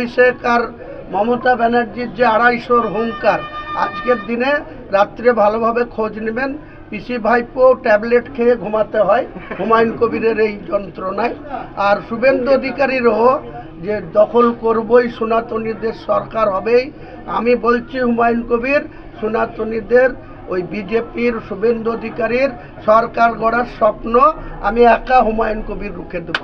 অভিষেক আর মমতা ব্যানার্জির যে 250-র হুঙ্কার, আজকের দিনে রাত্রে ভালোভাবে খোঁজ নেবেন। পিসি ভাইপো ট্যাবলেট খেয়ে ঘুমাতে হয় হুমায়ুন কবিরের এই যন্ত্রণায়। আর শুভেন্দু অধিকারীরও যে দখল করবই, সনাতনীদের সরকার হবেই। আমি বলছি হুমায়ুন কবির, সনাতনীদের ওই বিজেপির শুভেন্দু অধিকারীর সরকার গড়ার স্বপ্ন আমি একা হুমায়ুন কবির রুখে দেব।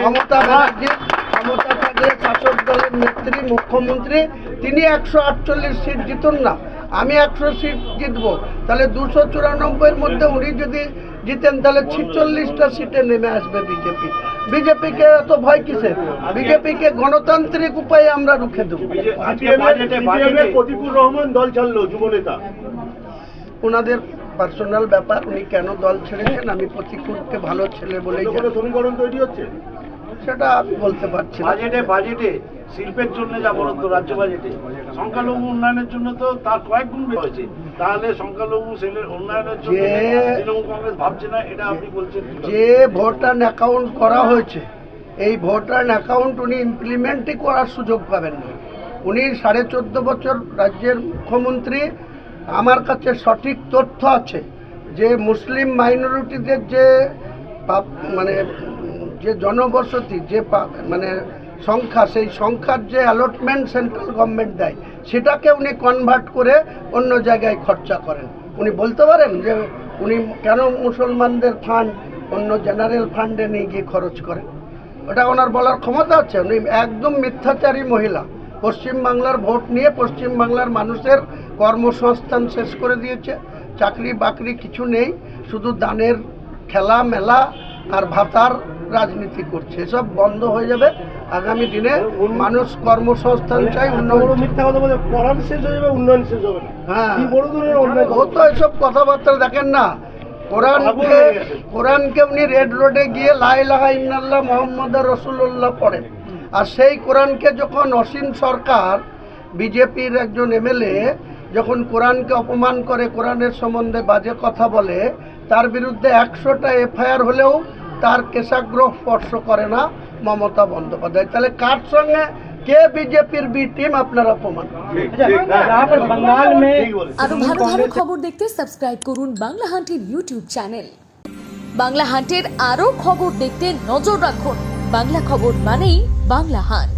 মমতা ব্যানার্জি ক্ষমতা থাকলে শাসক দলের নেত্রী মুখ্যমন্ত্রী, তিনি 148 সিট জিতুন না, আমি 100 সিট জিতবো। তাহলে 294-এর মধ্যে উনি যদি জিতেন তাহলে 46টা সিটে নেমে আসবে বিজেপি। বিজেপিকে এত ভয় কিসে? বিজেপিকে গণতান্ত্রিক উপায়ে আমরা রুখে দেবো। প্রতিকুর রহমান দল ছাড়লো, যুবনেতা। ওনাদের পার্সোনাল ব্যাপার, উনি কেন দল ছেড়েছেন। আমি প্রতিকুরকে ভালো ছেলে বলেই জানি। সমীকরণ তৈরি হচ্ছে সেটা আমি বলতে পারছি না। বাজেটে শিল্পের জন্য যা বরাদ্দ রাজ্য বাজেটে, সংখ্যালঘু উন্নয়নের জন্য তো তার কয়েক গুণ বেড়েছে। তাহলে সংখ্যালঘু সেলের উন্নয়নের জন্য তৃণমূল কংগ্রেস ভাবছে না, এটা আপনি বলছেন? যে ভোটার অ্যাকাউন্ট করা হয়েছে, এই ভোটার অ্যাকাউন্ট উনি ইমপ্লিমেন্টই করার সুযোগ পাবেন না। উনি 14.5 বছর রাজ্যের মুখ্যমন্ত্রী। আমার কাছে সঠিক তথ্য আছে যে মুসলিম মাইনরিটিদের যে মানে যে জনবসতি, যে মানে সংখ্যা, সেই সংখ্যার যে অ্যালটমেন্ট সেন্ট্রাল গভর্নমেন্ট দেয়, সেটাকে উনি কনভার্ট করে অন্য জায়গায় খরচা করেন। উনি বলতে পারেন যে উনি কেন মুসলমানদের ফান্ড অন্য জেনারেল ফান্ডে নিয়ে গিয়ে খরচ করেন? ওটা ওনার বলার ক্ষমতা আছে? উনি একদম মিথ্যাচারী মহিলা। পশ্চিমবাংলার ভোট নিয়ে পশ্চিমবাংলার মানুষের কর্মসংস্থান শেষ করে দিয়েছে। চাকরি বাকরি কিছু নেই, শুধু দানের খেলা মেলা আর ভাতার রাজনীতি করছে। এসব বন্ধ হয়ে যাবে আগামী দিনে। মানুষ কর্মসংস্থান চাই, উন্নয়ন। মিথ্যা কথা বলে পড়ান শেষ হয়ে যাবে, উন্নয়ন শেষ হবে না। হ্যাঁ, কি বড় ধরনের উন্নয়ন? ও তো এসব কথাবার্তা দেখেন না। কোরআনকে উনি রেড রোডে গিয়ে লা ইলাহা ইল্লাল্লাহ মুহাম্মাদুর রাসূলুল্লাহ পড়েন। আর সেই কোরআনকে যখন অসীম সরকার, বিজেপির একজন এমএলএ, যখন কোরআনকে অপমান করে, কোরআনের সম্বন্ধে বাজে কথা বলে, তার বিরুদ্ধে 100টা এফআইআর হলেও তার কেশাগ্রহ স্পর্শ করে না মমতা বন্দ্যোপাধ্যায়। তাহলে কার সঙ্গে কে বিজেপির বি টিম, আপনারা প্রমাণ। আরো ভালো ভালো খবর দেখতে সাবস্ক্রাইব করুন বাংলা হান্টের ইউটিউব চ্যানেল। বাংলা হান্টের আরো খবর দেখতে নজর রাখুন। বাংলা খবর মানেই বাংলা হান্ট।